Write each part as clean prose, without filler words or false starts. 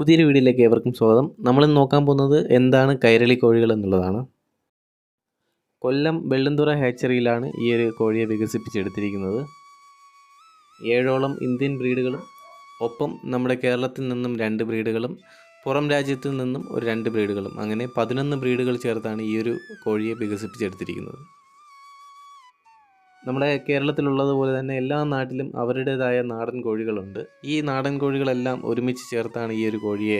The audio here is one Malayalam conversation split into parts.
പുതിയൊരു വീഡിയോയിലേക്ക് ഏവർക്കും സ്വാഗതം. നമ്മളിന്ന് നോക്കാൻ പോകുന്നത് എന്താണ് കൈരളി കോഴികൾ എന്നുള്ളതാണ്. കൊല്ലം വെള്ളന്തുറ ഹാച്ചറിയിലാണ് ഈ ഒരു കോഴിയെ വികസിപ്പിച്ചെടുത്തിരിക്കുന്നത്. 7ഓളം ഇന്ത്യൻ ബ്രീഡുകളും ഒപ്പം നമ്മുടെ കേരളത്തിൽ നിന്നും 2 ബ്രീഡുകളും പുറം രാജ്യത്തു നിന്നും ഒരു 2 ബ്രീഡുകളും അങ്ങനെ 11 ബ്രീഡുകൾ ചേർത്താണ് ഈ ഒരു കോഴിയെ വികസിപ്പിച്ചെടുത്തിരിക്കുന്നത്. നമ്മുടെ കേരളത്തിലുള്ളതുപോലെ തന്നെ എല്ലാ നാട്ടിലും അവരുടേതായ നാടൻ കോഴികളുണ്ട്. ഈ നാടൻ കോഴികളെല്ലാം ഒരുമിച്ച് ചേർത്താണ് ഈ ഒരു കോഴിയെ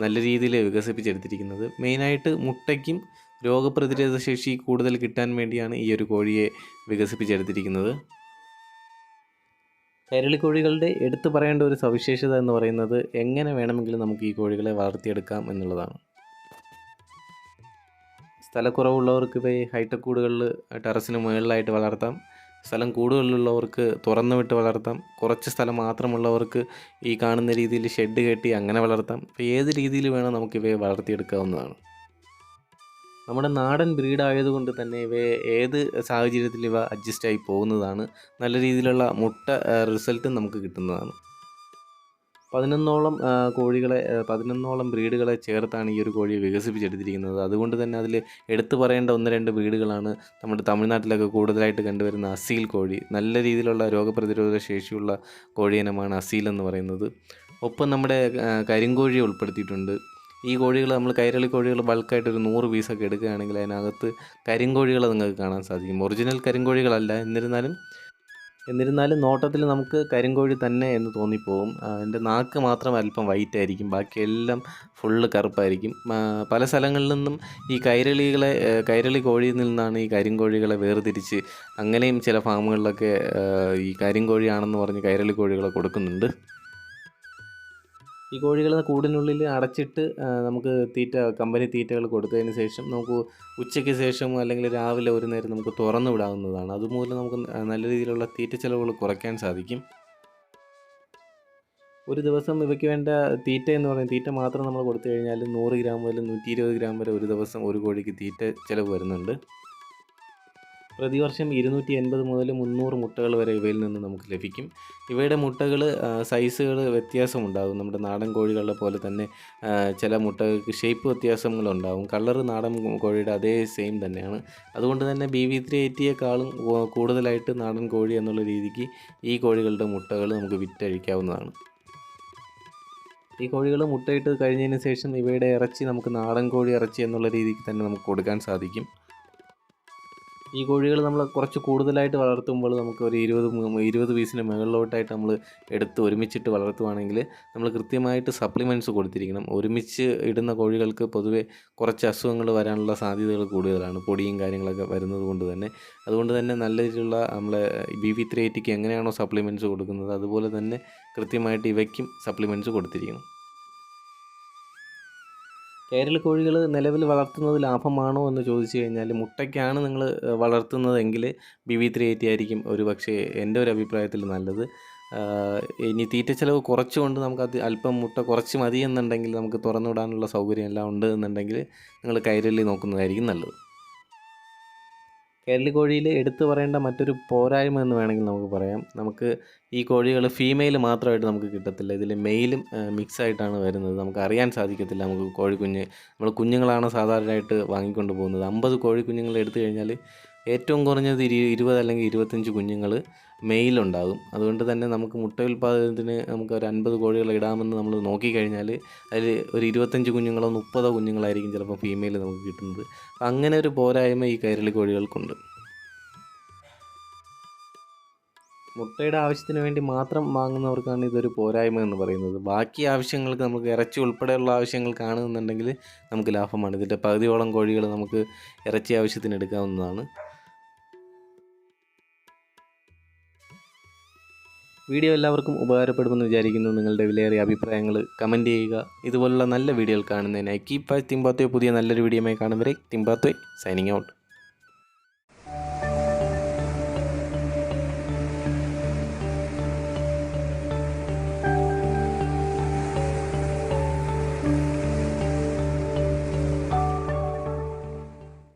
നല്ല രീതിയിൽ വികസിപ്പിച്ചെടുത്തിരിക്കുന്നത്. മെയിനായിട്ട് മുട്ടയ്ക്കും രോഗപ്രതിരോധ ശേഷി കൂടുതൽ കിട്ടാൻ വേണ്ടിയാണ് ഈ ഒരു കോഴിയെ വികസിപ്പിച്ചെടുത്തിരിക്കുന്നത്. കൈരളി കോഴികളുടെ എടുത്തു പറയേണ്ട ഒരു സവിശേഷത എന്ന് പറയുന്നത് എങ്ങനെ വേണമെങ്കിലും നമുക്ക് ഈ കോഴികളെ വളർത്തിയെടുക്കാം എന്നുള്ളതാണ്. സ്ഥലക്കുറവുള്ളവർക്ക് ഇവയെ ഹൈടെക് കൂടുകളിൽ ടെറസിന് മുകളിലായിട്ട് വളർത്താം. സ്ഥലം കൂടുതലുള്ളവർക്ക് തുറന്നു വിട്ട് വളർത്താം. കുറച്ച് സ്ഥലം മാത്രമുള്ളവർക്ക് ഈ കാണുന്ന രീതിയിൽ ഷെഡ് കെട്ടി അങ്ങനെ വളർത്താം. അപ്പോൾ ഏത് രീതിയിൽ വേണം നമുക്കിവയെ വളർത്തിയെടുക്കാവുന്നതാണ്. നമ്മുടെ നാടൻ ബ്രീഡായതുകൊണ്ട് തന്നെ ഇവയെ ഏത് സാഹചര്യത്തിൽ ഇവ അഡ്ജസ്റ്റായി പോകുന്നതാണ്. നല്ല രീതിയിലുള്ള മുട്ട റിസൾട്ടും നമുക്ക് കിട്ടുന്നതാണ്. 11ഓളം ബ്രീഡുകളെ ചേർത്താണ് ഈ ഒരു കോഴിയെ വികസിപ്പിച്ചെടുത്തിരിക്കുന്നത്. അതുകൊണ്ട് തന്നെ അതിൽ എടുത്തു പറയേണ്ട 1-2 ബ്രീഡുകളാണ് നമ്മുടെ തമിഴ്നാട്ടിലൊക്കെ കൂടുതലായിട്ട് കണ്ടുവരുന്ന അസീൽ കോഴി. നല്ല രീതിയിലുള്ള രോഗപ്രതിരോധ ശേഷിയുള്ള കോഴിയിനമാണ് അസീൽ എന്ന് പറയുന്നത്. ഒപ്പം നമ്മുടെ കരിങ്കോഴിയെ ഉൾപ്പെടുത്തിയിട്ടുണ്ട്. ഈ കോഴികൾ നമ്മൾ കൈരളി കോഴികൾ ബൾക്കായിട്ട് ഒരു 100 പീസൊക്കെ എടുക്കുകയാണെങ്കിൽ അതിനകത്ത് കരിങ്കോഴികളെ നിങ്ങൾക്ക് കാണാൻ സാധിക്കും. ഒറിജിനൽ കരിങ്കോഴികളല്ല, എന്നിരുന്നാലും നോട്ടത്തിൽ നമുക്ക് കരിങ്കോഴി തന്നെ എന്ന് തോന്നിപ്പോവും. അതിൻ്റെ നാക്ക് മാത്രം അല്പം വൈറ്റ് ആയിരിക്കും, ബാക്കിയെല്ലാം ഫുള്ള് കറുപ്പായിരിക്കും. പല സ്ഥലങ്ങളിൽ നിന്നും ഈ കൈരളി കോഴിയിൽ നിന്നാണ് ഈ കരിങ്കോഴികളെ വേർതിരിച്ച് അങ്ങനെയും ചില ഫാമുകളിലൊക്കെ ഈ കരിങ്കോഴിയാണെന്ന് പറഞ്ഞ് കൈരളി കോഴികളെ കൊടുക്കുന്നുണ്ട്. ഈ കോഴികളെ കൂടിനുള്ളിൽ അടച്ചിട്ട് നമുക്ക് കമ്പനി തീറ്റകൾ കൊടുത്തതിന് ശേഷം നമുക്ക് ഉച്ചയ്ക്ക് ശേഷം അല്ലെങ്കിൽ രാവിലെ ഒരു നേരം നമുക്ക് തുറന്നു വിടാവുന്നതാണ്. അതുമൂലം നമുക്ക് നല്ല രീതിയിലുള്ള തീറ്റ ചിലവുകൾ കുറയ്ക്കാൻ സാധിക്കും. ഒരു ദിവസം ഇവയ്ക്ക് വേണ്ട തീറ്റ എന്ന് പറയുന്നത് തീറ്റ മാത്രം നമ്മൾ കൊടുത്തു കഴിഞ്ഞാൽ 100 ഗ്രാം മുതൽ 120 ഗ്രാം വരെ ഒരു ദിവസം ഒരു കോഴിക്ക് തീറ്റ ചിലവ് വരുന്നുണ്ട്. പ്രതിവർഷം 280 മുതൽ 300 മുട്ടകൾ വരെ ഇവയിൽ നിന്ന് നമുക്ക് ലഭിക്കും. ഇവയുടെ മുട്ടകൾ സൈസുകൾ വ്യത്യാസമുണ്ടാകും. നമ്മുടെ നാടൻ കോഴികളെ പോലെ തന്നെ ചില മുട്ടകൾക്ക് ഷേപ്പ് വ്യത്യാസങ്ങളുണ്ടാകും. കളർ നാടൻ കോഴിയുടെ അതേ സെയിം തന്നെയാണ്. അതുകൊണ്ട് തന്നെ BV380യെക്കാളും കൂടുതലായിട്ട് നാടൻ കോഴി എന്നുള്ള രീതിക്ക് ഈ കോഴികളുടെ മുട്ടകൾ നമുക്ക് വിറ്റഴിക്കാവുന്നതാണ്. ഈ കോഴികൾ മുട്ടയിട്ട് കഴിഞ്ഞതിന് ശേഷം ഇവയുടെ ഇറച്ചി നമുക്ക് നാടൻ കോഴി ഇറച്ചി എന്നുള്ള രീതിക്ക് തന്നെ നമുക്ക് കൊടുക്കാൻ സാധിക്കും. ഈ കോഴികൾ നമ്മൾ കുറച്ച് കൂടുതലായിട്ട് വളർത്തുമ്പോൾ നമുക്ക് ഒരു 20 പീസിന് മുകളിലോട്ടായിട്ട് നമ്മൾ ഒരുമിച്ചിട്ട് വളർത്തുവാണെങ്കിൽ നമ്മൾ കൃത്യമായിട്ട് സപ്ലിമെൻറ്റ്സ് കൊടുത്തിരിക്കണം. ഒരുമിച്ച് ഇടുന്ന കോഴികൾക്ക് പൊതുവെ കുറച്ച് അസുഖങ്ങൾ വരാനുള്ള സാധ്യതകൾ കൂടുതലാണ്, പൊടിയും കാര്യങ്ങളൊക്കെ വരുന്നത് കൊണ്ട് തന്നെ. അതുകൊണ്ട് തന്നെ നല്ല രീതിയിലുള്ള നമ്മളെ BV380ക്ക് എങ്ങനെയാണോ സപ്ലിമെൻറ്റ്സ് കൊടുക്കുന്നത് അതുപോലെ തന്നെ കൃത്യമായിട്ട് ഇവയ്ക്കും സപ്ലിമെൻറ്റ്സ് കൊടുത്തിരിക്കണം. കൈരളി കോഴികൾ നിലവിൽ വളർത്തുന്നത് ലാഭമാണോ എന്ന് ചോദിച്ചു കഴിഞ്ഞാൽ മുട്ടയ്ക്കാണ് നിങ്ങൾ വളർത്തുന്നതെങ്കിൽ BV380 ആയിരിക്കും ഒരു പക്ഷേ എൻ്റെ ഒരു അഭിപ്രായത്തിൽ നല്ലത്. ഇനി തീറ്റ ചിലവ് കുറച്ചുകൊണ്ട് നമുക്കത് അല്പം മുട്ട കുറച്ച് മതി എന്നുണ്ടെങ്കിൽ നമുക്ക് തുറന്നു വിടാനുള്ള സൗകര്യം എല്ലാം ഉണ്ട് എന്നുണ്ടെങ്കിൽ നിങ്ങൾ കൈരളി നോക്കുന്നതായിരിക്കും നല്ലത്. കൈരളി കോഴിയിൽ എടുത്തു പറയേണ്ട മറ്റൊരു പോരായ്മ എന്ന് വേണമെങ്കിൽ നമുക്ക് പറയാം. നമുക്ക് ഈ കോഴികൾ ഫീമെയിൽ മാത്രമായിട്ട് നമുക്ക് കിട്ടത്തില്ല. ഇതിൽ മെയിലും മിക്സായിട്ടാണ് വരുന്നത്. നമുക്ക് അറിയാൻ സാധിക്കത്തില്ല. നമ്മൾ കുഞ്ഞുങ്ങളാണ് സാധാരണയായിട്ട് വാങ്ങിക്കൊണ്ട് പോകുന്നത്. 50 കോഴിക്കുഞ്ഞുങ്ങൾ എടുത്തു കഴിഞ്ഞാൽ ഏറ്റവും കുറഞ്ഞത് 20 അല്ലെങ്കിൽ 25 കുഞ്ഞുങ്ങൾ മെയിലുണ്ടാകും. അതുകൊണ്ട് തന്നെ നമുക്ക് മുട്ട ഉൽപ്പാദനത്തിന് നമുക്ക് ഒരു 50 കോഴികൾ ഇടാമെന്ന് നമ്മൾ നോക്കിക്കഴിഞ്ഞാൽ അതിൽ ഒരു 25 കുഞ്ഞുങ്ങളോ 30 കുഞ്ഞുങ്ങളായിരിക്കും ചിലപ്പോൾ ഫീമെയിൽ നമുക്ക് കിട്ടുന്നത്. അപ്പം അങ്ങനെ ഒരു പോരായ്മ ഈ കൈരളി കോഴികൾക്കുണ്ട്. മുട്ടയുടെ ആവശ്യത്തിന് വേണ്ടി മാത്രം വാങ്ങുന്നവർക്കാണ് ഇതൊരു പോരായ്മ എന്ന് പറയുന്നത്. ബാക്കി ആവശ്യങ്ങൾക്ക് നമുക്ക് ഇറച്ചി ഉൾപ്പെടെയുള്ള ആവശ്യങ്ങൾ കാണുന്നുണ്ടെങ്കിൽ നമുക്ക് ലാഭമാണ്. ഇതിൻ്റെ പകുതിയോളം കോഴികൾ നമുക്ക് ഇറച്ചി ആവശ്യത്തിന് എടുക്കാവുന്നതാണ്. വീഡിയോ എല്ലാവർക്കും ഉപകാരപ്പെടുമെന്ന് വിചാരിക്കുന്നു. നിങ്ങളുടെ വിലയേറിയ അഭിപ്രായങ്ങൾ കമൻറ്റ് ചെയ്യുക. ഇതുപോലുള്ള നല്ല വീഡിയോകൾ കാണുന്നതിനായി കീപ് വാച്ചിങ് തിമ്പാത്തോയ്. പുതിയ നല്ലൊരു വീഡിയോയുമായി കാണും വരെ തിമ്പാത്തോയ് സൈനിങ് ഔട്ട്.